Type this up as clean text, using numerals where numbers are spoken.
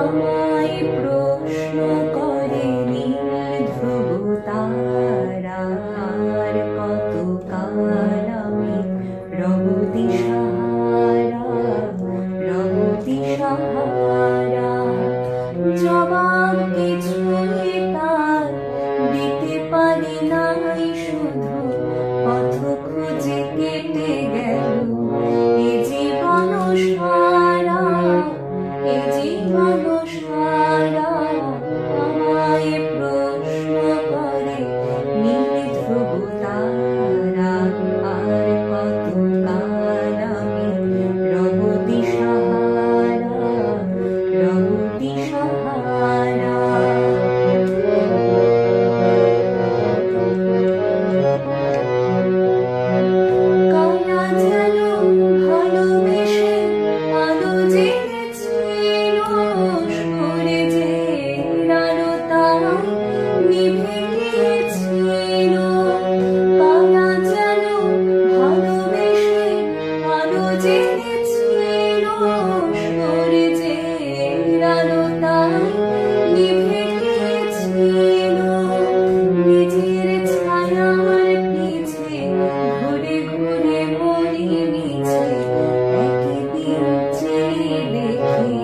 আমায় প্রশ্ন করে নীল ধ্রুব তারার কতকাল আমি রব দিশাহারা, রব দিশাহারা। জবাব কিছুই তার দিতে পারি নাই, শুধু পথ খুঁজে কেটে গেল এ জীবন সারা, এ জীবন সারা। আমায় প্রশ্ন করে নীল ধ্রুব তারা আর কতকাল আমি রব দিশাহারা, রব দিশাহারা। কারা যেন ভালোবেসে আলো জেগেছিল, সরে যে আলো তাই নিভে গিয়েছিল। কারা যেন ভালোবেসে আলো জেগেছিল, সরে যে আলো তাই নিভে গিয়েছিল। নিজের ছায়ার পিছে ঘুরে ঘুরে মরি মিছে, একদিন চেয়ে দেখি